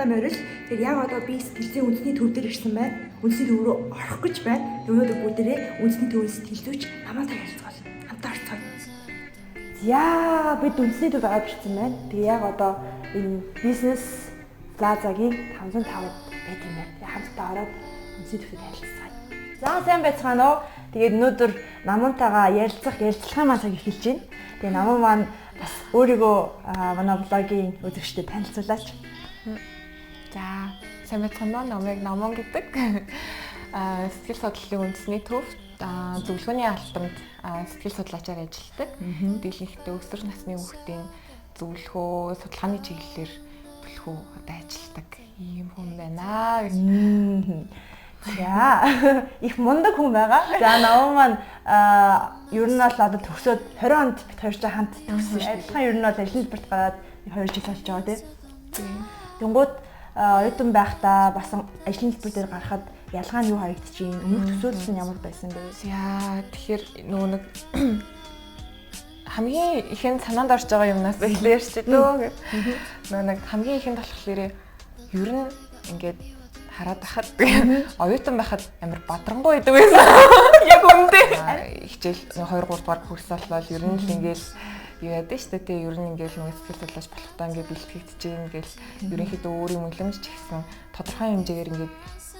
талтай морил. Тэгэхээр яг одоо би сэтгэлийн үндэсний төв дээр ирсэн байна. Үндэсний төв рүү орох гэж байна. Өнөөдөр бүгдээрээ үндэсний төвийн сэтгэл зүйч намайг ярилцгаал. Хамтаа орцгоё. Яа, бид үндэсний төв авчирсан байна. Тэгээ яг одоо энэ бизнес плазагийн 505-д байт юм байна. Тэгээ хамтдаа ороод үндэсний төвөд ярилцгаая. За сайн байцгаана уу? Тэгээд өнөөдөр намуунтайгаа ярилцлагын маань цаг эхэлж байна. Тэгээ намуун маань бас өөрийгөө манай блогийн үзэгчдэд танилцуулаач. За сайн байцгаана уу? Намайг Намон гэдэг. Сэтгэл судлалын үндэсний төвд зөвлөгөөний албанд сэтгэл судлаачаар ажилладаг. Дийлэнхдээ өсвөр насны хүүхдийн зөвлөгөө, судалгааны чиглэлээр бүлэхүү одоо ажилладаг ийм хүн байна. За их мундаг хүн байгаа. За намуун маань ер нь бол одоо төгсөөд 20 онд бид хоёр ч хамт төгссөн шүү дээ. Адилхан ер нь бол ажлын хэлбэрт гараад 2 жил болж байгаа тийм. Тэнгүүд оюутан байхдаа бас ажлын хэлбэр дээр гарахад ялгаа нь юу харагдчих юм? Өмнөх төсөөлөл нь ямар байсан бэ? Яа тэгэхээр нөгөө нэг хамгийн ихэнд санаанд орж байгаа юмнаас эхлэе шүү дээ. Нөгөө нэг хамгийн ихэнд болохоор ер нь ингээд хараад байхад оюутан байхад амар бадрангуй байдаг байсан. Яг үндэ. Хичээл 2 3 дугаар курс боллоо ер нь л ингээл юу яадаг шүү дээ. Ер нь ингээл нөгөө сэтгэл судлаач болохтаа ингээд бэлтгэгдэж ингээл ерөнхийдөө өөрийн мөнгөлөмж ч гэсэн тодорхой хэмжээгээр ингээд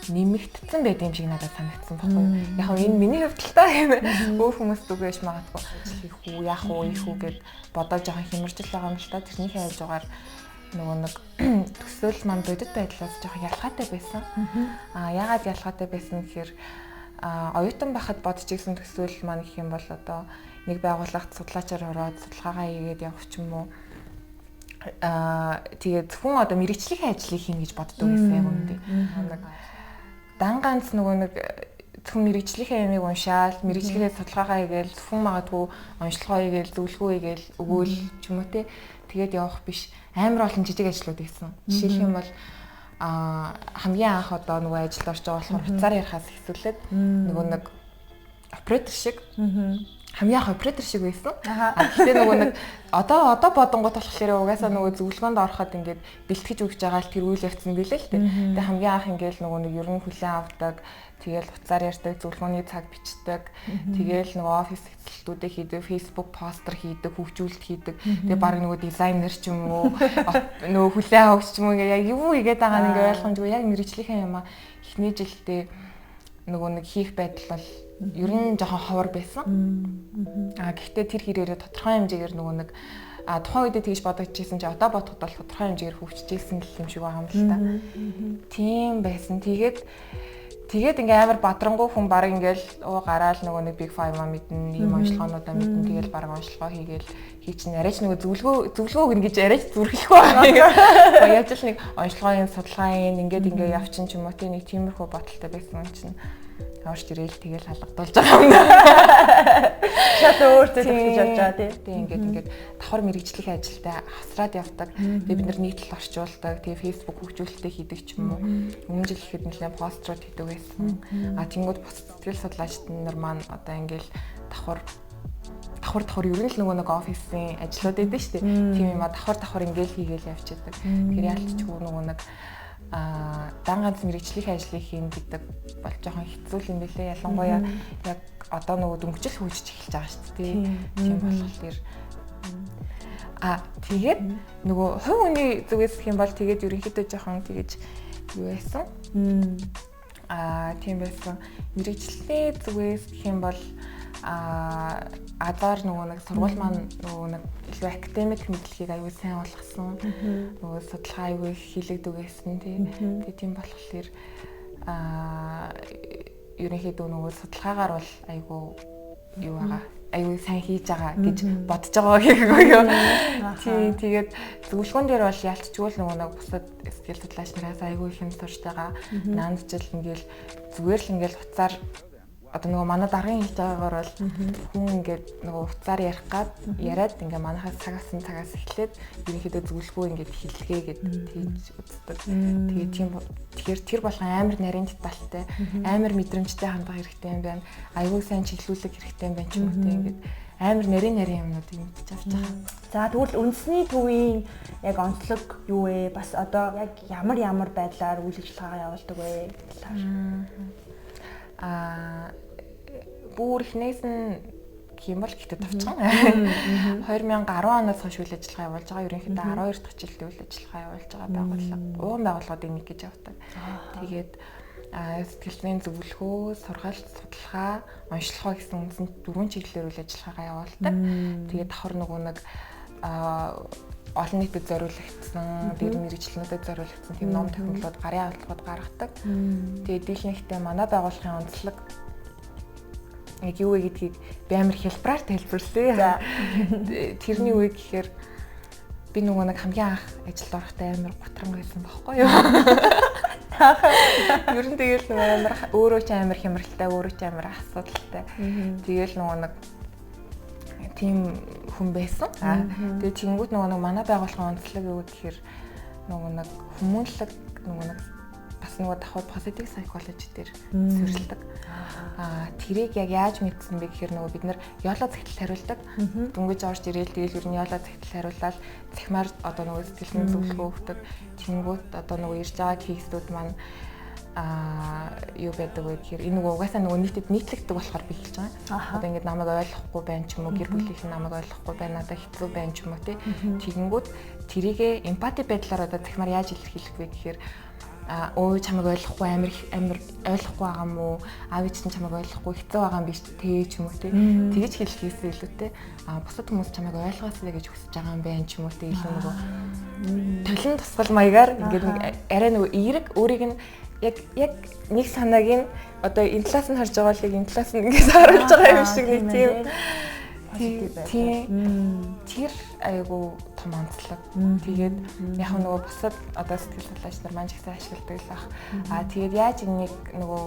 нэмэгдсэн байдаг юм шиг надад санагдсан баггүй. Яг нь энэ миний хувьд л та өөр хүмүүст үгэж магадгүй хийх үү, яах уу, ийх үү гэд бодож жоохон хямарч байгаа юм л та. Тэрнийхээ хажуугаар нөгөө нэг төсөөлөл маань бодит байдлаас жоохон ялгаатай байсан. Яагаад ялгаатай байсан гэхээр оюутан байхад бодож ирсэн төсөөлөл маань гэх юм бол одоо нэг байгууллагт судлаачаар ороод судалгаагаа хийгээд явах ч юм уу. Тэгээд хүн одоо мэрэгжлийн ажлыг хийнэ гэж боддог байсан юм үнэндээ. Дан ганц нөгөө нэг зөвхөн мэрэгжлийн ямиг уншаал, мэрэгжлийнхээ судалгаагаа хийгээл, зөвхөн магадгүй онцлогоо хийгээл, зөвлөгөө хийгээл өгөөл ч юм уу те. Тэгээд явах биш. Амар олон жижиг ажлууд хийсэн. Жишээлх юм бол хамгийн анх одоо нөгөө ажилд орж байгаа болохоор хуцаар ярихаас эхлүүлээд нөгөө нэг оператор шиг хамгийн анх оператор шиг байсан. Гэхдээ нөгөө нэг одоо бодонгот болохоор угаасаа нөгөө зөвлөгөөнд ороход ингээд бэлтгэж өгч байгаа л тэр үйл явцсан билээ л дээ. Тэгээ хамгийн анх ингээд нөгөө нэг ер нь хүлээн авдаг, тэгээл хуцаар ярьдаг, зөвлөгөөний цаг бичдэг, тэгээл нөгөө офис хэсэлтүүдээ хийдэг, Facebook постэр хийдэг, хөгжүүлэлт хийдэг. Тэгээ баг нөгөө дизайнер ч юм уу, нөгөө хүлээн авагч ч юм уу яг юу игээд байгаа нь ингээд ойлгомжгүй яг мэрэгжлийнхээ юм аа эхний жилдээ нөгөө нэг хийх байдал бол ер нь жоохон ховор байсан. Гэхдээ тэр хэрээрээ тодорхой хэмжээгээр нөгөө нэг тухайн үедээ тэгж бодож ирсэн чи одоо бодоход бол тодорхой хэмжээгээр хөгжижсэн юм шиг байгаа юм л та. Тийм байсан. Тэгээд ингээ амар бадрангуй хүн баг ингээл гараал нөгөө нэг Big 5 мэднэ, ийм онцлогоонуудаа мэднэ. Тэгэл баг онцлогоо хийгээл хийчин арайч нөгөө зөвлөгөө гэн гэж арайч зүрхлэхгүй байгаа. Яаж л нэг онцлогооны судалгааны ингээ явчин ч юм уу тийм нэг тиймэрхүү бодолтой байсан юм чинь. Орж ирээл тэгэл халагдуулж байгаа юм да. Шат өөртөө төгсөж явж байгаа тийм. Ингээд давхар мэрэгжлийн ажилдаа хасраад явдаг. Тэгээ бид нар нийтлэл орчуулдаг. Тэгээ Facebook хөгжүүлэлтээ хийдэг ч юм уу. Өмнө жил ихэд нэлээд пострууд хийдэг байсан. Тэнгүүд сэтгэл судлаачид нар маань одоо ингээл давхар ер нь л нөгөө нэг офисын ажлууд байдаг шүү дээ. Тийм юм давхар ингээл хийгээл явчихдаг. Тэгэхээр яалтчгүй нөгөө нэг дан ганц мэрэгжлийн ажлыг хийн гэдэг бол жоохон хэцүү юм билээ. Ялангуяа яг одоо нөгөө дөнгөжл хөгжиж эхэлж байгаа шүү дээ. Тийм болохоор тэгээд нөгөө хувь хүний зүгээс гэх юм бол тэгээд ерөнхийдөө жоохон тэгэж юу байсан? Тийм байсан. Мэрэгжлийн зүгээс гэх юм бол азар нөгөө нэг сургууль маань нөгөө нэг илүү академик мэдлэгийг аюул сайн болгосон. Нөгөө судалгаа аюул хийлэгдэг байсан тийм болохоор ерөнхийдөө нөгөө судалгаагаар бол аюул юу байгаа аюул сайн хийж байгаа гэж бодож байгаа гэхгүй юу. Тэгээд зөвлөгөөн дээр бол ялцчгүй л нөгөө нэг бусад сэтгэл судлаач нараас аюул их юм сурж байгаа. Наандчил ингээл зүгээр л ингээл хуцаар одоо нөгөө манай даргын хэлж байгаагаар бол хүн ингээд нөгөө уцаар ярих гад яриад ингээ манайхаас цагаас эхлээд ерөнхийдөө зөвлөгөө ингээд хэллэгээ гэдэг тийж үздэг. Тэгэхээр тэр болгон амар нарийн детальтай, амар мэдрэмжтэй хандах хэрэгтэй юм байна. Аюул сайн чиглүүлэх хэрэгтэй юм байна ч юм уу тийм ингээд амар нарийн юмнуудыг мэдчихэж авч байгаа. За тэгвэл үндэсний төвийн яг онцлог юу вэ? Бас одоо яг ямар байдлаар үйл ажиллагаа явуулдаг вэ? Бүр ихнээс нь гэмэл гэхдээ товчхон. 2010 оноос хойш үйл ажиллагаа явуулж байгаа. Ерөнхийдөө 12 дахь жилд үйл ажиллагаа явуулж байгаа байгууллага. Уун байгууллагуудыг нэг гэж явуулдаг. Тэгээд сэтгэл зүйн зөвлөгөө, сургаалт, судалгаа, онцлогоо гэсэн үндсэн 4 чиглэлээр үйл ажиллагаагаа явуулдаг. Тэгээд давхар нөгөө нэг олон нийтэд зориулагдсан, дээр мэргэжлүүдэд зориулагдсан тийм ном технологиуд гарын авалтгууд гаргадаг. Тэгээд дийлэнхтэй манай байгууллагын онцлог яг юу вэ гэдгийг би амар хэлбэрээр тайлбарлая. Тэрний үе гэхээр би нөгөө нэг хамгийн анх ажилд орохдоо амар гутран байсан байхгүй юу? Ер нь тэгэл нөгөө амар өөрөө ч амар хямралтай, өөрөө ч амар асуудалтай. Тэгэл нөгөө нэг тийм хүн байсан. Тэгээ тэнгууд нөгөө манай байгууллагын онцлог юу гэхээр нөгөө нэг хүмүүнлэг нөгөө нэг бас нөгөө давхар positive psychology дээр суурилдаг. Тэрийг яг яаж мэдсэн бэ гэхээр нөгөө бид нар ёолоо захидал хариулдаг. Дөнгөж орж ирээл тэгэл ер нь ёолоо захидал хариулаад захимаар одоо нөгөө сэтгэлний зөвлөгөө өгдөг. Тэнгууд одоо нөгөө ирж байгаа кейсүүд маань юу байдаг вэ гэхээр энэ нөгөө угаасаа нөгөө нийтэд нийтлэгдэг болохоор би хэлж байгаа. Одоо ингээд намайг ойлгохгүй байна ч юм уу, гэр бүлийнх нь намайг ойлгохгүй байна, надад хэцүү байна ч юм уу тий. Тэгэнгүүт тэрийгэ эмпати байдлаар одоо захимаар яаж илэрхийлэх вэ гэхээр өө чамайг ойлгохгүй амар ойлгохгүй байгаа мó, аав ээж нь чамайг ойлгохгүй хэцүү байгаа юм биш тий ч юм уу тий. Тэгэж хэлэх хийсэн илүүтэй бусад хүмүүс чамайг ойлгоосэй гэж хүсэж байгаа юм байна ч юм уу тий. Илүү нөгөө толин тусгал маягаар ингээд арай нөгөө эерэг өөрийг нь яг нэг санааг нь одоо энэ талаас нь харж байгаа л энэ талаас нь ингэж харуулж байгаа юм шиг нэг тийм тэр айгу том онцлог. Тэгээд яг нөгөө бусад одоо сэтгэл судлаач нар маань ч ихсэн ашигладаг л бах. Тэгээд яаж энийг нөгөө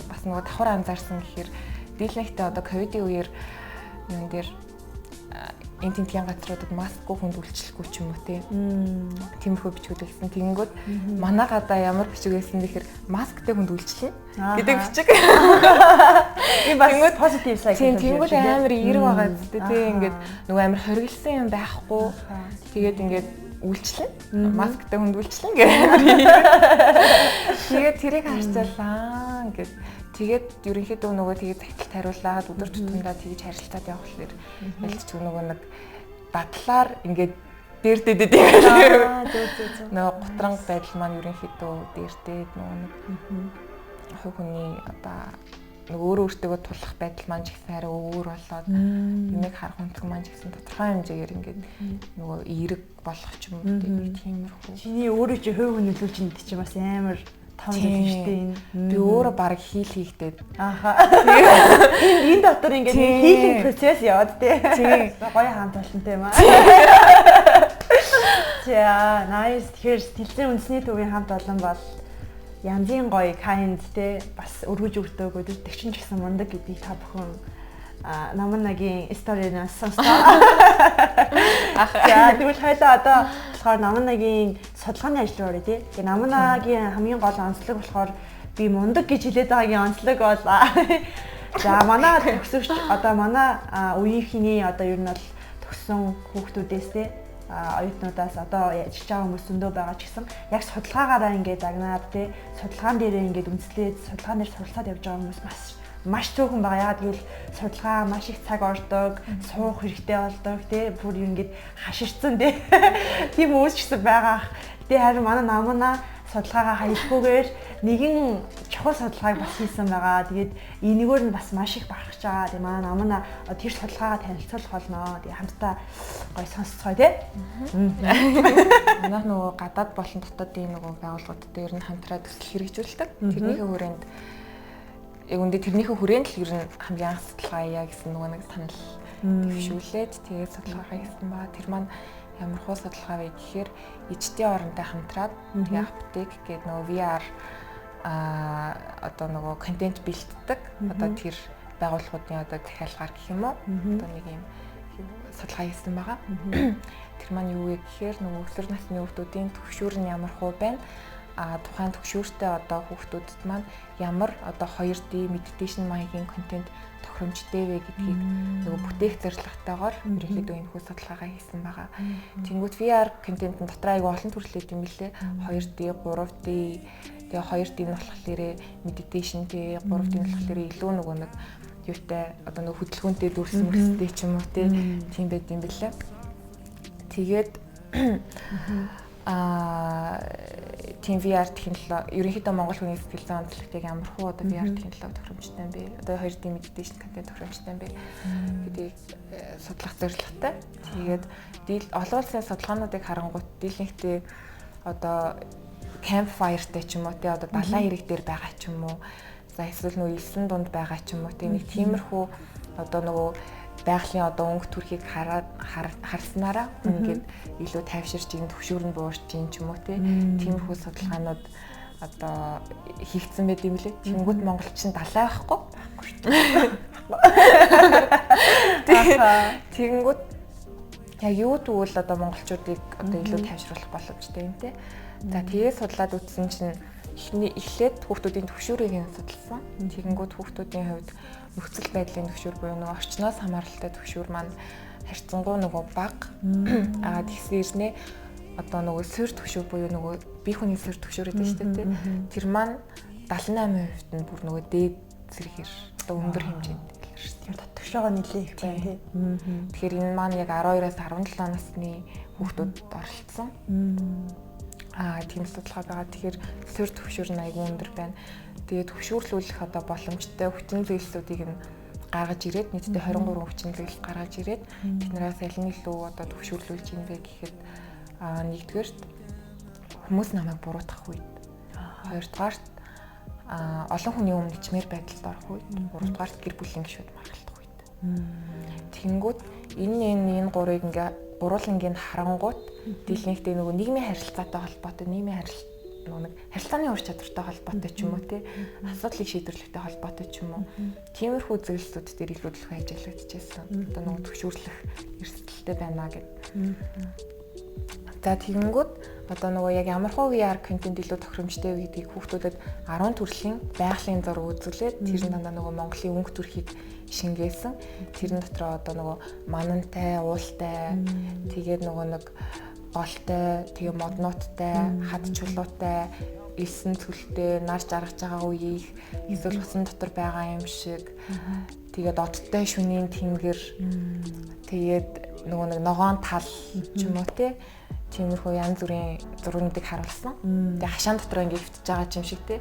бас нөгөө давхар анзаарсан гэхээр дийлэнхтэй одоо ковидын үеэр юун дээр энэ тентгийн газруудад маскгүй хүнд үйлчлэхгүй ч юм уу тиймэрхүү бичгүүд хэлсэн. Тэгэнгүүт манай гадаа ямар бичиг хэлсэн гэхээр масктай хүнд үйлчлэнэ гэдэг бичиг. Энэ бас positive psychology. Тэгэнгүүт амар эерэг байгаа зү тий ингээд нөгөө амар хориглосон юм байхгүй. Тэгээд ингээд үйлчлэн масктай хүнд үйлчлэн гэх амар эерэг. Тэгээд тэрийг харцаалаа ингээд тэгээд ерөнхийдөө нөгөө тэгээд захидалд хариулаад өдөр тутамдаа тэгж харилцаад явах хэрэг ялч нөгөө нэг батлаар ингээд дээрдэдэд юм. Нөгөө гутранг байдал маань ерөнхийдөө дээрдээд нөгөө нэг хувь хүний одоо нөгөө өөртөө тулах байдал маань ч ихсэн арай өөр болоод юмэг харах өнцөг маань ч ихсэн тодорхой хэмжээгээр ингээд нөгөө эерэг болох ч юм уу тиймэрхүү. Чиний өөрөө чи хувь хүнөлүүлж энэ чинь бас амар том зүйлтэй энэ. Би өөрөө баг хийл хийхтэй. Энэ дотор ингээд хийлийн процесс яваад тий. Гоё хамт болтонтэй юм аа. За, nice. Тэгэхээр сэтгэлзэн үндэсний төвийн хамт олон бол янзын гоё kind тий бас өргөж өгдөг өдөртөгчин ч гэсэн мундаг гэдгийг та бүхэн Наманагийн сториноос сонслоо. За тэгвэл хоёулаа одоо болохоор Наманагийн судалгааны ажил руу оръё тий. Тэгээ Наманагийн хамгийн гол онцлог болохоор би мундаг гэж хэлээд байгаагийн онцлог бол за манай төгсөгч одоо манай үеийнхний одоо ер нь бол төгссөн хүүхдүүдээс тий оюутнуудаас одоо ажиллаж байгаа хүмүүс зөндөө байгаа ч гэсэн яг судалгаагаараа ингээд дагнаад тий судалгаан дээрээ ингээд үндэслээд судалгаан дээр суралцаад явж байгаа хүмүүс маш цөөхөн байгаа. Яагаад гэвэл судалгаа маш их цаг ордог, суух хэрэгтэй болдог тий бүр ингээд хаширцсан тий тийм хүмүүс ч гэсэн байгаа. Гэтэ харин манай намнаа судалгаагаа хаяггүйгээр нэгэн чухал судалгааг бас хийсэн байгаа. Тэгээд энэгээр нь бас маш их бахархаж байгаа. Тэгээд манай намнаа тэр судалгаагаа танилцуулах болно. Тэгээд хамтдаа гоё сонсцгоё тий. Манайх нөгөө гадаад болон дотоодын нөгөө байгууллагуудтай ер нь хамтраад төсөл хэрэгжүүлдэг. Тэрнийхээ хүрээнд яг үндэ тэрнийхээ хүрээнд л ер нь хамгийн анх судалгаа яа гэсэн нөгөө нэг санал төвшүүлээд тэгээд судалгаагаа хийсэн ба тэр маань ямар хуу судалгаа вэ гэхээр ижтийн орондоо хамтраад тэгээд аптек гэдэг нөгөө VR одоо нөгөө контент бэлддэг одоо тэр байгууллагуудын одоо захиалгаар гэх юм уу одоо нэг юм судалгаа хийсэн байгаа. Тэр маань юу вэ гэхээр нөгөө өсвөр насны хүүхдүүдийн төгшүүр нь ямар хуу байна тухайн төгшүүртэй одоо хүүхдүүдэд маань ямар одоо 2D meditation маягийн контент тохиромжтой вэ гэдгийг нөгөө бүтээх зорилготойгоор ерөнхийдөө энэ хүү судалгаагаа хийсэн байгаа. Тэнгүүд VR контент нь дотор айгүй олон төрлийн юм билээ. 2D, 3D тэгээ 2D нь болохоор meditation тэгээ 3D нь болохоор илүү нөгөө нэг юутай одоо нөгөө хөдөлгөөнтэй дүрс мөстэй ч юм уу тийм байд юм билээ. Тэгээд тийм VR технологи ерөнхийдөө Монгол хүний сэтгэл зүйн онцлогтыг ямар хуу одоо VR технологи тохиромжтой юм бэ? Одоо 2D meditation контент тохиромжтой юм бэ гэдгийг судлах зорилготой. Тэгээд олон улсын судалгаануудыг харангуут дийлэнхтэй одоо campfire-тэй ч юм уу тий одоо далайн хэрэг дээр байгаа ч юм уу за эсвэл нөгөө элсэн дунд байгаа ч юм уу тий нэг тиймэрхүү одоо нөгөө байгалийн одоо өнгө төрхийг харснараа ингээд илүү тайвширч ин төвшүүр нь буурч ин ч юм уу тий тиймэрхүү судалгаанууд одоо хийгдсэн байт юм лээ. Тэнгүүд монголчин далай байхгүй. Тэнгүүд яг юу тэгвэл одоо монголчуудыг одоо илүү тайвшруулах боломжтой юм тий. За тэгээд судлаад үзсэн чинь эхлээд хүүхдүүдийн төвшүүрийг нь судалсан. Тэгэнгүүт хүүхдүүдийн хувьд нөхцөл байдлын төвшүүр буюу нөгөө орчноос хамааралтай төвшүүр маань харьцангуй нөгөө бага. Тэгсэрнэ одоо нөгөө суур төвшүүр буюу нөгөө бие хүний суур төвшүүр гэдэг шүү дээ. Тэр маань 78% нь бүр нөгөө дээд зэрэгээр одоо өндөр хэмжээнд гэлэр шүү дээ. Татгшоогоо нэлээ их байна тий. Тэгэхээр энэ маань яг 12-аас 17 насны хүүхдүүд оролцсон. Тийм судалгаа байгаа. Тэгэхээр суур төвшүүр нь айгүй өндөр байна. Тэгээд төвшөөрлүүлэх одоо боломжтой хүчин зүйлсүүдийг нь гаргаж ирээд нийтдээ 23 хүчин зүйлс гаргаж ирээд тэднээс аль нь илүү одоо төвшөөрлүүлж ийн вэ гэхэд нэгдүгээрт хүмүүс намайг буруутгах үед, хоёрдугаарт олон хүний өмнө ичмээр байдалд орох үед, гуравдугаарт гэр бүлийн гишүүд маргалдах үед. Тэнгүүд энэ гурыг ингээ гурвуулангийн харангуут дийлэнхтэй нөгөө нийгмийн харилцаатай холбоотой нийгмийн харилцааны ур чадвартай холбоотой ч юм уу тий асуудлыг шийдвэрлэхтэй холбоотой ч юм уу тиймэрхүү зүйлсүүд дээр илүү төлөв ажиллагдчихсан. Одоо нөгөө төвшөөрлөх эрсдэлтэй байна гэд. За тэгэнгүүт одоо нөгөө яг ямар хуу VR контент илүү тохиромжтой вэ гэдгийг хүүхдүүдэд 10 төрлийн байгалийн зураг үзүүлээд тэр дандаа нөгөө Монголын өнгө төрхийг шингээсэн. Тэрэн дотор одоо нөгөө манантай, уултай, тэгээд нөгөө нэг голтой, тэгээ моднуудтай, хад чулуутай, элсэн цүлтэй, нар жаргаж байгаа үеийг эсвэл усан дотор байгаа юм шиг. Тэгээд одтой шөнийн тэнгэр, тэгээд нөгөө нэг ногоон тал ч юм уу тий. Тиймэрхүү янз бүрийн зургуудыг харуулсан. Тэгээ хашаан дотор ингэ хөвтөж байгаа юм шиг тий.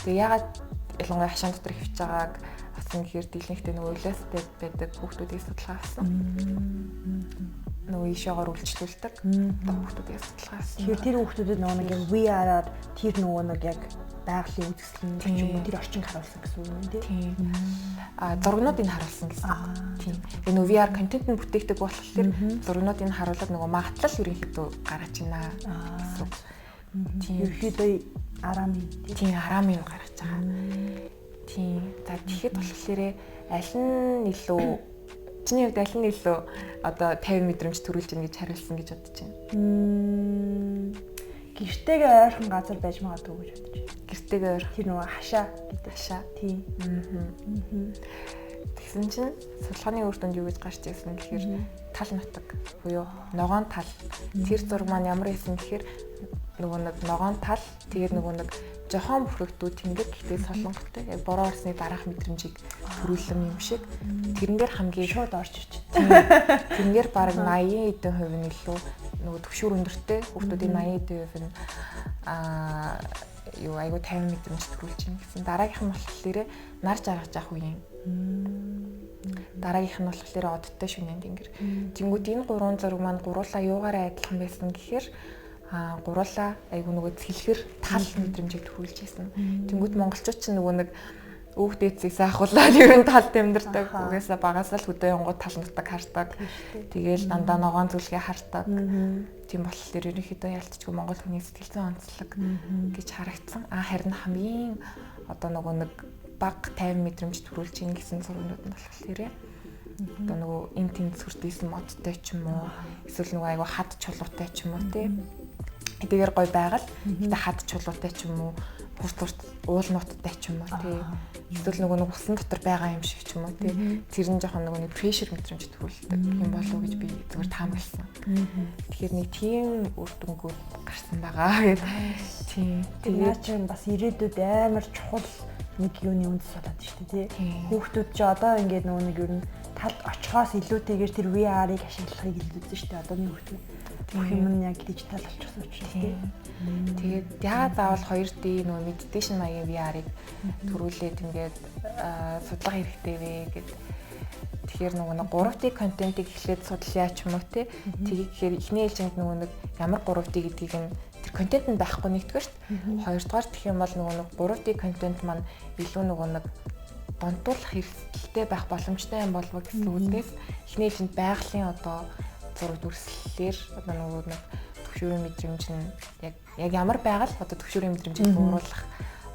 Тэгээ ягаад ялангуяа хашаан дотор хөвтөж байгааг авсан гэхээр дийлэнхтэй нөгөө улаастай байдаг хүүхдүүдийг судалгаа авсан. Нөгөө ишээгээр үйлчлүүлдэг хүүхдүүдийг судалгаа авсан. Тэгэхээр тэр хүүхдүүдэд нөгөө нэг VR-аар тэр нөгөө нэг яг байгалийн үзэсгэлэн ч юм уу тэр орчинг харуулсан гэсэн үг юм тий. Зургнуудыг харуулсан гэсэн. Тийм. Энэ нөгөө VR контент нь бүтээгдэг болохоор зургнуудыг харуулад нөгөө магадлал ерөнхийдөө гаргаж байна гэсэн. Тийм. Ерөнхийдөө арамын. Тийм, арамын гаргаж байгаа. Тийм. За тэгэхэд болохоор аль нь илүү чиний хувьд аль нь илүү одоо 50 мэдрэмж төрүүлж ийн гэж хариулсан гэж бодож байна. Гэртэйгээ ойрхон газар байж магадгүй гэж бодож байна. Гэртэйгээ ойрхон тэр нөгөө хашаа гэдэг. Хашаа. Тийм. Тэгсэн чинь судалгааны үр дүнд юу гэж гарч ирсэн гэхээр тал нутаг буюу ногоон тал. Тэр зураг маань ямар байсан гэхээр нөгөө нэг ногоон тал тэгээд нөгөө нэг жохон бүрхэгдүү тэнгэр гэхдээ солонготой яг бороо орсны дараах мэдрэмжийг төрүүлсэн юм шиг тэрэн дээр хамгийн шууд орж ирж байна. Тэрнээр бараг 80% нь илүү нөгөө төвшүүр өндөртэй хүүхдүүдийн 80% нь юу айгу 50 мэдрэмж төрүүлж байна гэсэн. Дараагийнх нь болохоор нар жаргаж авах үеийн. Дараагийнх нь болохоор одтой шөнийн тэнгэр. Тэнгүүд энэ гурван зураг маань гуруулаа юугаараа адилхан байсан гэхээр гуруулаа айгу нөгөө цэлхэр тал мэдрэмжийг төрүүлж байсан. Тэнгүүд монголчууд ч нөгөө нэг өөх дээдсийг сайхуулаад ерөн талд амьдардаг. Угаасаа багасаа л хөдөө янгууд тал нутаг хардаг. Тэгээл дандаа ногоон зүлгээ хардаг. Тийм болохоор ерөнхийдөө ялцчгүй монгол хүний сэтгэл зүйн онцлог гэж харагдсан. Харин хамгийн одоо нөгөө нэг баг 50 мэдрэмж төрүүлж ийн гэсэн зургууд нь болохоор одоо нөгөө энэ тийм сүрдээсэн модтой ч юм уу эсвэл нөгөө айгу хад чулуутай ч юм уу тий. Эдгээр гой байгаад хад чулуутай ч юм уу хурц уулнуудтай ч юм уу тий. Эсвэл нөгөө нэг усан дотор байгаа юм шиг ч юм уу тий. Тэр нь жоохон нөгөө нэг прешэр мэдрэмж төрүүлдэг юм болов уу гэж би зүгээр таамагласан. Тэгэхээр нэг тийм үр дүнгууд гарсан байгаа гэдэг. Тийм. Тэгээд ч бас ирээдүйд амар чухал нэг юуны үндэс болоод шүү дээ тий. Хүүхдүүд ч одоо ингээд нөгөө нэг ер нь тал очихоос илүүтэйгээр тэр VR-ыг ашиглахыг илүүсэн шүү дээ. Одооны хүүхдүүд бүх юм нь яг дижитал болчихсон учраас тий. Тэгээд яагаад заавал 2D нөгөө meditation маягийн VR-ыг төрүүлээд ингээд судлах хэрэгтэй вэ гэдэг. Тэгэхээр нөгөө нэг 3D контентыг эхлээд судлаа ч юм уу тий. Тэгэхээр эхний ээлжинд нөгөө нэг ямар 3D гэдгийг нь тэр контент нь байхгүй нэгдүгээр шүү дээ. Хоёрдугаар гэх юм бол нөгөө нэг 3D контент маань илүү нөгөө нэг донтуулах хэрэгсэлтэй байх боломжтой юм болов гэсэн үгнээс эхний ээлжинд байгалийн одоо зураг дүрслэлээр одоо нөгөө нэг төвшөрийн мэдрэмж нь яг ямар байгаль одоо төвшөрийн мэдрэмжийг бууруулах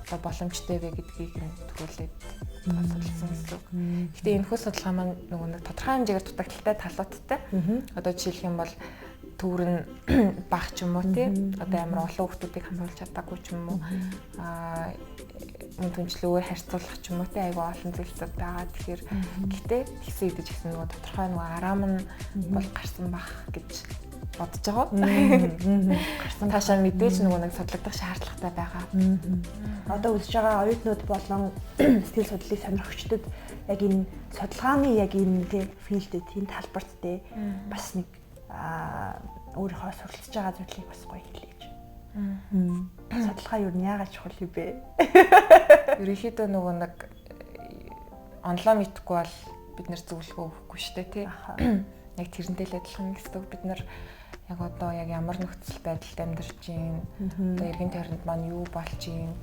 одоо боломжтой вэ гэдгийг нь төрүүлээд судалсан гэсэн үг. Гэтэ энэ хөө судалгаа маань нөгөө нэг тодорхой хэмжээгээр дутагдaltaй талуудтай. Одоо жишээлх юм бол төвөр нь бага ч юм уу тий. Одоо амар олон хүмүүсийг хамруулж чадаагүй ч юм уу. Мөн түнчлөөр харьцуулах ч юм уу тий. Айгүй олон зүйлсүүд байгаа. Тэгэхээр гэтээ тэгсэн идэж гэсэн нөгөө тодорхой нөгөө араам нь бол гарсан бах гэж бодож байгаа. Гарсан таашаа мэдээж нөгөө нэг судлагдах шаардлагатай байгаа. Одоо үзэж байгаа оюутнууд болон сэтгэл судлалын сонирхогчдод яг энэ судалгааны яг энэ тий филдэд тийм талбарт тий бас нэг өөрийнхөө суралцж байгаа зүйлийг бас гоё хэлье гэж. Судалгаа юу яагаад чухал юм бэ? Ерөнхийдөө нөгөө нэг онлоо мэдхгүй бол бид нэр зөвлөгөө өгөхгүй шүү дээ тий. Яг тэрнтэй л адилхан гэсэн бид нар яг одоо яг ямар нөхцөл байдалд амьдарч байна. Одоо эргэн тойронд маань юу болж байна.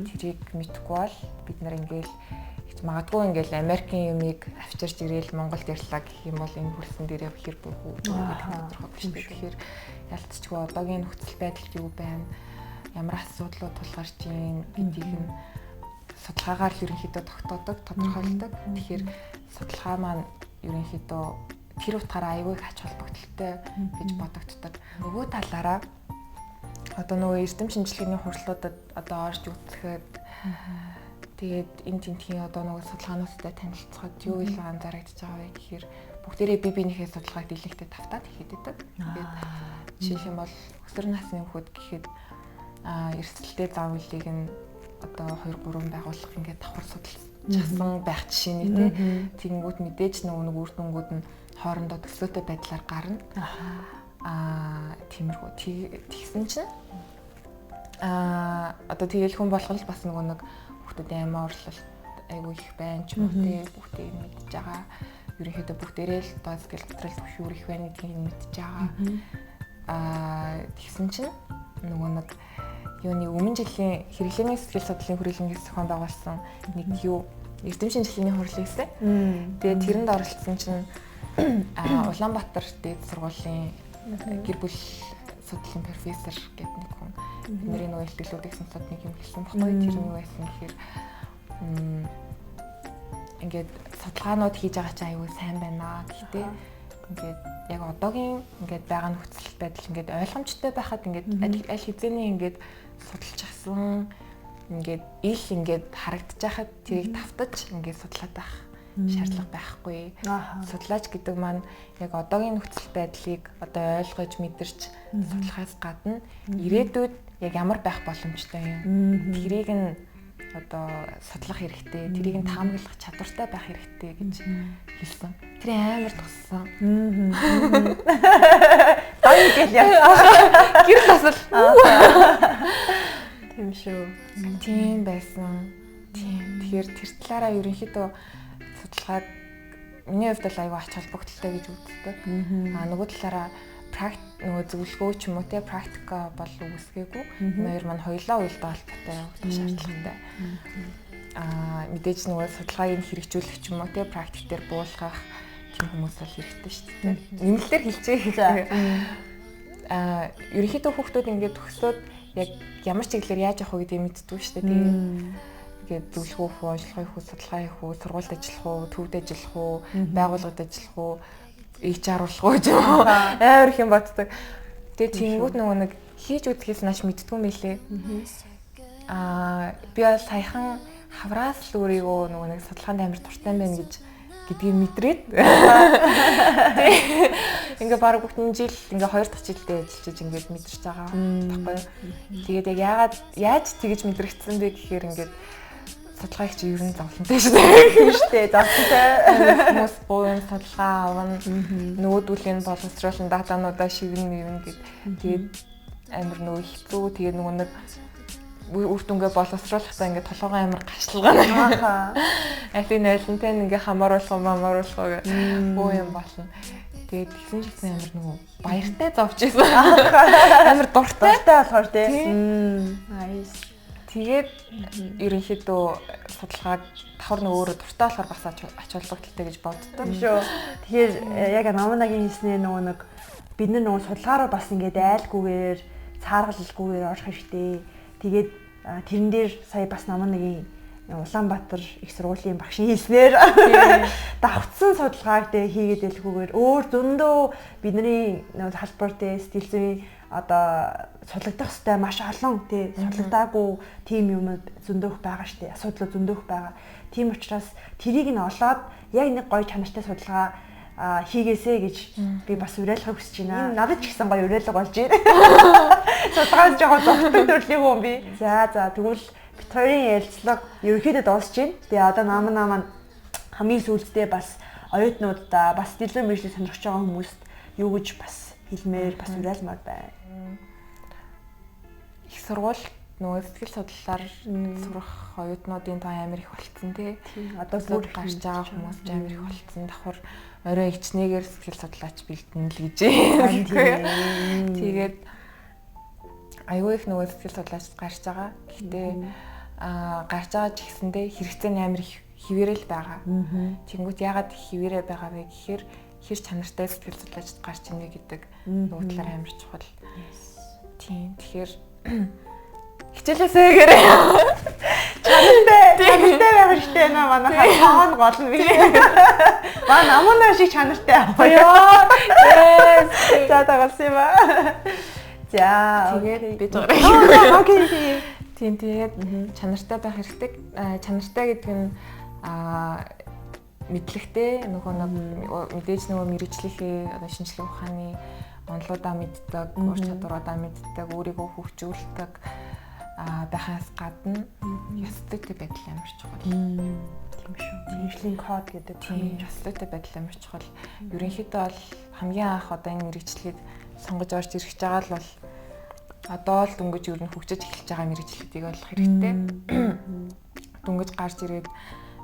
Тэрийг мэдхгүй бол бид нар ингээл магадгүй ингээл Америкийн юмыг авчирч ирээл Монголд ирлаа гэх юм бол энэ хөлсөн дээр яг хэр бүх үү гэдэг тодорхой биш үү. Тэгэхээр ялцчгүй одоогийн нөхцөл байдал юу байна? Ямар асуудлууд тулгарч байна гэдгийг нь судалгаагаар л ерөнхийдөө тогтоодог, тодорхойлдог. Тэгэхээр судалгаа маань ерөнхийдөө тэр утгаараа аягүй ач холбогдолтой гэж бодогддог. Нөгөө талаараа одоо нөгөө эрдэм шинжилгээний хурцлуудад одоо орж үзэхэд тэгээд энэ тентхийн одоо нөгөө судалгаануудтай танилцахад юу илүү анзаарэгдэж байгаа вэ гэхээр бүгдээрээ бие биенийхээ судалгааг дийлэгтээ тавтаад хийдэг. Тэгээд жишээлх юм бол өсвөр насны хүүхэд гэхэд эрсдэлтэй зам үйлийг нь одоо 2-3 байгууллага ингээд давхар судалсан байх жишээний тэгэнгүүт мэдээж нөгөө нэг үр дүнгууд нь хоорондоо төслөөтэй байдлаар гарна. Тиймэрхүү тэгсэн чинь одоо тэгэл хүн болгол бас нөгөө нэг хүүхдэд аймаа урлалт айгүй их байна ч юм уу тий бүгдээ мэдж байгаа. Ерөнхийдөө бүгдээрээ л одоо скил дотрол төвшүүр их байна гэдгийг мэдж байгаа. Тэгсэн чинь нөгөө нэг юуны өмнө жилийн хэрэглээний сэтгэл судлалын хүрээлэнгээс зохион байгуулсан нэг юу эрдэм шинжилгээний хурлын хэсэг. Тэгээд тэрэнд оролцсон чинь Улаанбаатар дээд сургуулийн гэр бүл судлалын профессор гэдэг нэг хүн бидний нөгөө ихтгэлүүдийг сонсоод нэг юм хэлсэн баггүй. Тэр нь юу байсан гэхээр ингээд судалгаанууд хийж байгаа чинь аюул сайн байна. Гэхдээ ингээд яг одоогийн ингээд байгаа нөхцөл байдал ингээд ойлгомжтой байхад ингээд аль хэзээний ингээд судалж асан ингээд ил ингээд харагдаж байхад тэрийг тавтаж ингээд судлаад байх шаардлага байхгүй. Судлаач гэдэг маань яг одоогийн нөхцөл байдлыг одоо ойлгож мэдэрч судлахаас гадна ирээдүйд яг ямар байх боломжтой юм. Тэрийг нь одоо судлах хэрэгтэй. Тэрийг нь таамаглах чадвартай байх хэрэгтэй гэж хэлсэн. Тэр амар туссан. Дай гэл яа. Гэр тасал. Тийм шүү. Тийм байсан. Тийм. Тэгэхээр тэр талаараа ерөнхийдөө судалгаад миний хувьд л аюу ач холбогдолтой гэж үздэг. Нөгөө талаараа нөгөө зөвлөгөө ч юм уу те практика бол үсгээгүй. Хоёр маань хоёулаа уялдаа холбоотой явагдах шаардлагатай. Мэдээж нөгөө судалгааг хэрэгжүүлэх ч юм уу те практик дээр буулгах тийм хүмүүс бол хэрэгтэй шүү дээ. Нэмэлтээр хэлчихье. Ерөнхийдөө хүүхдүүд ингээд төгсөөд яг ямар чиглэлээр яаж явах вэ гэдгийг мэддэг шүү дээ. Тэгээд зөвлөгөө хөө, онцлогын хөө, судалгаа хийх үү, сургуульд ажиллах уу, төвд ажиллах уу, байгууллагад ажиллах уу, HR болох уу гэж амар их юм боддог. Тэгээд тиймгүүд нөгөө нэг хийж үзэхээс нааш мэддгүй юм билээ. Би бол саяхан хавраас л өөрийгөө нөгөө нэг судалгаанд амар дуртай байна гэдгийг мэдрээд. Ингээ баг бүтэн жил ингээ 2 дахь жилдээ ажиллаж ингээд мэдэрч байгаа байхгүй юу. Тэгээд яг яаж тэгэж мэдрэгдсэн бэ гэхээр ингээд судалгаагч ер нь зовлонтой шүү дээ. Тийм шүү дээ. Зовлонтой. Хүмүүс буян судалгаа авна. Нөгөөдүүлийн боловсруулалтын датануудаа шивнэ гэд. Тэгээд амар нөгөө хэцүү. Тэгээд нөгөө нэг үр дүнгээ боловсруулахдаа ингээд толгойн амар гашлгаа. Алин айлантай ингээ хамааруулах гэх буян болно. Тэгээд тэгсэн чинь амар нөгөө баяртай зовж исэн. Амар дуртай болохоор тийм. Nice. Тэгээд ерөнхийдөө судалгааг давхар нөгөө өөрөө дуртай болохоор бас ач холбогдолтой гэж боддог. Шүү. Тэгэхээр яг Номонагийн хэлснээр нөгөө бид нөгөө судалгаараа бас ингээд айлгүйгээр цааргалалгүйгээр орох хэрэгтэй. Тэгээд тэрэн дээр сая бас Номонагийн Улаанбаатар их сургуулийн багшийн хэлснээр давхцсан судалгааг дээр хийгээд байлгүйгээр өөр зөндөө бидний салбар дээр сэтгэл зүйн одоо судлагдах хэвээр маш олон тий судлагдаагүй тим юмуд зөндөөх байгаа штэ асуудлууд зөндөөх байгаа. Тийм учраас тэрийг нь олоод яг нэг гоё чанартай судалгаа хийгээсэй гэж би бас уриалгахыг хүсэж байна. Надад ч ихсэн гоё уриалга болж байна. Судалгаа жоохон зовтон төрлийн хүн би. За тэгвэл бит хоёрын ярилцлага ерөнхийдөө дуусч байна. Тэгээ одоо намаа хамгийн сүүлдээ бас оюутнуудаа бас дэлгэр мэргэжлийг сонирхож байгаа хүмүүст юу гэж бас хэлмээр бас уриалмаар байна. Их сургууль нөгөө сэтгэл судлалаар сурах оюутнуудын тоо амар их болцсон тий. Одоо бүр гарч байгаа хүмүүс амар их болцсон. Давхар орой ичнээгээр сэтгэл судлаач бэлдэнэ л гэж. Тэгээд аюу их нөгөө сэтгэл судлаач гарч байгаа. Гэхдээ гарч байгаа ч гэсэндээ хэрэгцээ амар их хിവэрэл байгаа. Тэнгүүт ягаад хിവэрэ байгаа вэ гэхээр хэр чанартай сэтгэл судлаачд гарч ирнэ гэдэг нөгөө талаар амар чухал. Тийм. Тэгэхээр хичээлээсээ гэрээ. Чанартай байх хэрэгтэй наа манайхаа тоон гол нь би. Маа намунаа шиг чанартай аваа. За тагалсан юм аа. За тэгээд бид окей. Тийм тэгээд чанартай байх хэрэгтэй. Чанартай гэдэг нь мэдлэгтэй нөгөө мэдээж нөгөө мэрэгжлийнхээ одоо шинжлэх ухааны онолуудаа мэддэг, ур чадваруудаа мэддэг, өөрийгөө хөгжүүлдэг байхаас гадна ёс зүйтэй байдал амар чухал. Тийм шүү. Мэргэжлийн код гэдэг тийм ёс зүйтэй байдал амар чухал. Ерөнхийдөө бол хамгийн анх одоо энэ мэргэжлийг сонгож орж ирэх жагаал бол одоо л дөнгөж ер нь хөгжиж эхэлж байгаа мэргэжлүүдийг олох хэрэгтэй. Дөнгөж гарч ирээд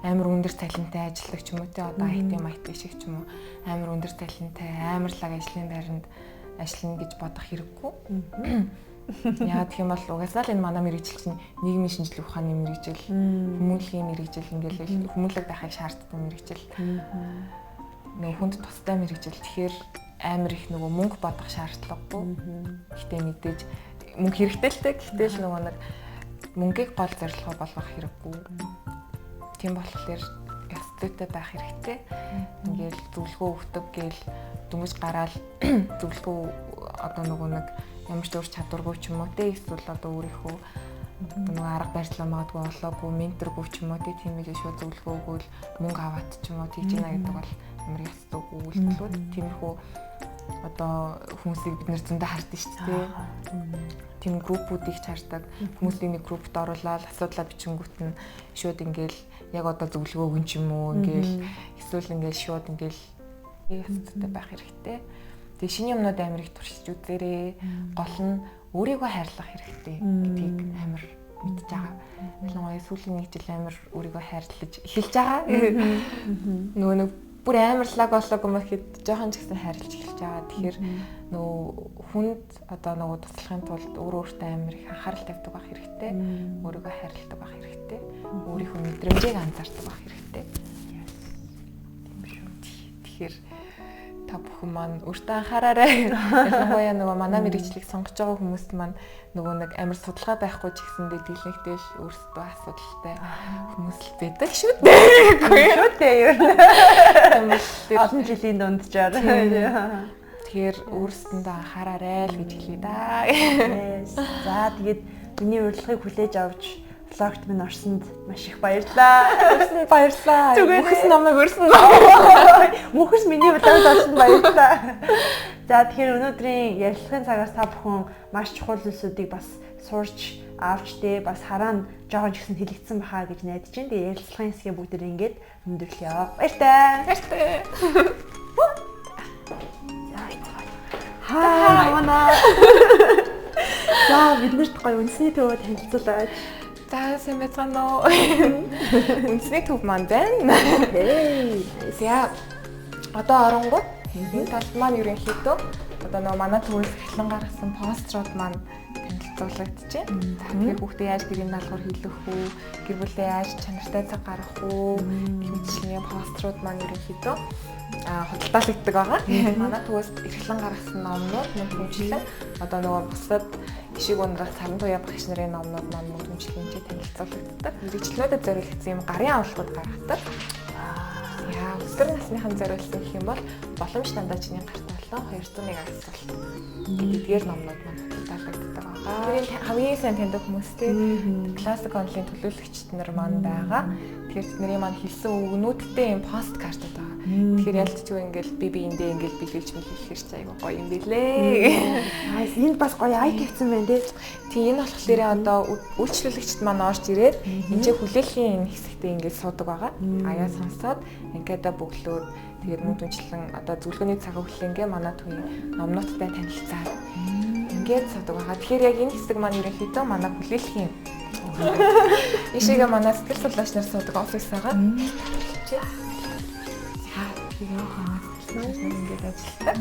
амар өндөр таленттай ажиллах ч юм уу те одоо IT шиг ч юм уу амар өндөр таленттай амарлаг ажлын байранд ажиллана гэж бодох хэрэггүй. Яагаад гэх юм бол угаасаа л энэ манай мэргэжил чинь нийгмийн шинжилгээ ухааны мэргэжил, хүмүүнлэгийн мэргэжил ингээл хүмүүнлэг байхыг шаарддаг мэргэжил. Нөгөө хүнд тустай мэргэжил. Тэгэхээр амар их нөгөө мөнгө бодох шаардлагагүй. Гэхдээ мэдээж мөнгө хэрэгтэй л те. Гэхдээ л нөгөө нэг мөнгийг гол зорилгоо болгох хэрэггүй. Тийм болохоор ёс зүйтэй байх хэрэгтэй. Ингээл зөвлөгөө өгдөг гээл дүнж гараал зөвлөгөө одоо нөгөө нэг ямар ч ур чадваргүй ч юм уу те эсвэл одоо өөрийнхөө нөгөө арга барилаа магадгүй олоогүй менторгүй ч юм уу те тийм их шууд зөвлөгөө өгвөл мөнгө аваад ч юм уу тийж яана гэдэг бол ямар ёс зүйгүй үйлдэлүүд тиймэрхүү одоо хүмүүсийг бид нэр зөндөө хардсан шүү дээ. Тийм группүүдийг чардаг. Хүмүүсийн нэг группт оруулаад асуудлаа бичингүүт нь шууд ингээл яг одоо зөвлөгөө өгөн ч юм уу ингээл эсвэл ингээл шууд ингээл хэвцтэй байх хэрэгтэй. Тэгээ шинэ юмнууд амар их туршиж үзээрэй. Гол нь өөрийгөө хайрлах хэрэгтэй гэдгийг амар мэдж байгаа. Ялангуяа сүүлийн нэг жил амар өөрийгөө хайрлаж эхэлж байгаа. Нөгөө нэг бүр амарлаг болоогүй мэхэд жоохон ч гэсэн хайрлаж эхэлж байгаа. Тэгэхээр нөгөө хүнд одоо нөгөө туслахын тулд өөртөө амар их анхаарал тавьдаг байх хэрэгтэй. Өөрийгөө хайрладаг байх хэрэгтэй. Өөрийнхөө мэдрэмжийг анзаардаг байх хэрэгтэй. Тэгэхээр та бүхэн маань өөртөө анхаараарай. Ялангуяа нөгөө манай мэргэжлийг сонгож байгаа хүмүүс маань нөгөө нэг амар судалгаа байхгүй ч гэсэндээ дийлэнхтэй л өөрсдөө асуудалтай хүмүүс л байдаг шүү дээ. Шүү дээ юу. Олон жилийн дунджаар. Тэгэхээр өөрсдөндөө анхаараарай л гэж хэлье да. За тэгээд миний урилгыг хүлээж авч блогт минь орсонд маш их баярлалаа. Баярлалаа. Мөхс намайг өрсөн. Мөхс миний блогт орсонд баярлалаа. За тэгэхээр өнөөдрийн ярилцлагын цагаас та бүхэн маш чухал зүйлсүүдийг бас сурч авч дээ бас хараа жоохон ч гэсэн хэлэгдсэн бахаа гэж найдаж байна. Тэгээ ярилцлагын хэсгээ бүгд ингээд өндөрлөё. Баяртай. Баяртай. Хаа мана. За биднэрт гоё үндэсний төвөө танилцуулаач. За сайн байцгаана уу? Үндэсний төв маань байна. За одоо оронгууд энэ талд маань ерөнхийдөө одоо нөгөө манай төвөөс эхлэн гаргасан пострууд маань танилцуулагдчихэ. Тэгэхээр хүүхдээ яаж гэрийн даалгавар хийлгэх үү, гэр бүлээ яаж чанартай цаг гаргах үү, хэмжээний пострууд маань ерөнхийдөө худалдаалагддаг байгаа. Манай төвөөс эхлэн гаргасан номнууд мөн хүмжлэн одоо нөгөө бусад гişиг ундрах царан туяа багш нарын номнууд маань мөн хүмжлэнчээ танилцуулагддаг. Мэргэжлүүдэд зориулсан юм гарын авалтууд гаргадаг. Яа, өсвөр насныхан зориулсан гэх юм бол боломж дандаа чиний гарт болоо 201 асуулт. Эдгээр номнууд маань худалдаалагддаг байгаа. Тэрийн хамгийн сайн таньдаг хүмүүстэй классик онлайн төлөөлөгчд нар маань байгаа. Тэгэхээр тэдний маань хэлсэн үгнүүдтэй юм посткартууд байгаа. Тэгэхээр ялцгүй ингээл би эндээ ингээл биелүүлж хэлэхээр ч айгүй гоё юм билээ. Энд бас гоё айт хийсэн байна тий. Тийм энэ болохоор одоо үйлчлүүлэгчд маань орж ирээд энэ ч хүлээлийн энэ хэсэгтээ ингээд суудаг байгаа. Аяа сонсоод ингээд бөглөөд тэгээд мөн түнчлэн одоо зөвлөгөөний цаг хөглөнгээ манай төвийн номнуудтай танилцаад ингээд суудаг байгаа. Тэгэхээр яг энэ хэсэг маань ерөнхийдөө манай хүлээлийн ишигээ манай сэтгэл судлаач нар суудаг офис байгаа. Тэгээд ингээд ажилладаг.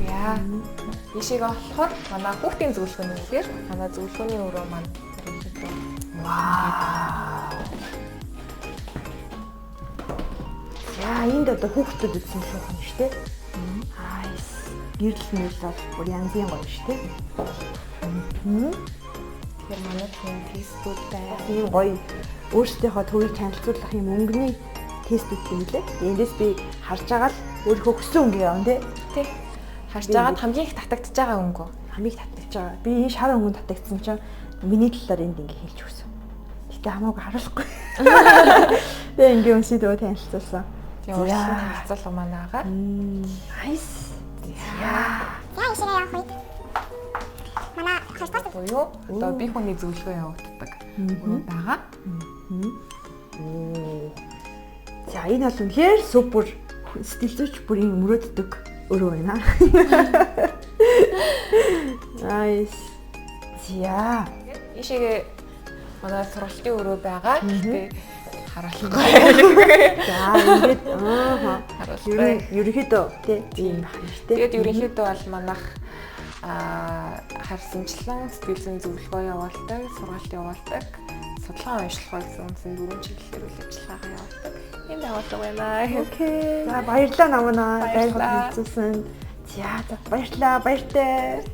Яа. Ишиг болохоор манай хүүхдийн зөвлөгөөнөөр манай зөвлөгөөний өрөө маань ерөнхийдөө вау. Яа, энд одоо хүүхдүүд үзсэн шүүх юм шүү дээ. Хайс. Гэрэл мэрэл бол бүр янзын гоё шүү дээ. Тэгэхээр манай тестүүд байна. ийм гоё өөрсдийнхөө төвийг танилцуулах юм өнгөний тестүүд юм лээ. Эндээс би харж байгаа л өөрийнхөө хүссэн өнгө явна тий. Харж байгаад хамгийн их татагдчихж байгаа өнгө. Хамгийн их татагдчихж байгаа. Би энэ шар өнгөнд татагдсан чинь миний талаар энд ингэ хэлж өгсөн. Гэтэ хамаагүй харуулахгүй. Тэгээ ингэ үнсээ төвөө танилцуулсан. Тэгээ өөрсдөө танилцуулга манай байгаа. Найс. Яа ишээ явах үед манай хашпаст буюу одоо би хүний зөвлөгөө явагддаг өрөө байгаа. За энэ бол үнэхээр супер сэтгэл зүйч бүрийн мөрөөддөг өрөө байна. Найс. За ишээгээ манай сургалтын өрөө байгаа. Гэтэ харуулахгүй. за ингээд Харуулахгүй. ерөнхийдөө тийм байна шүү дээ. Тэгээд ерөнхийдөө бол манайх харсанчлан сэтгэл зүйн зөвлөгөө явуулдаг, сургалт явуулдаг, судалгаа уншилгаа гэсэн үндсэн 4 чиглэлээр үйл ажиллагаагаа явуулдаг. Энэ байгууллага байна. Окей. За баярлалаа намнаа дайр хэлцүүлсэн. За баярлалаа. Баяртай.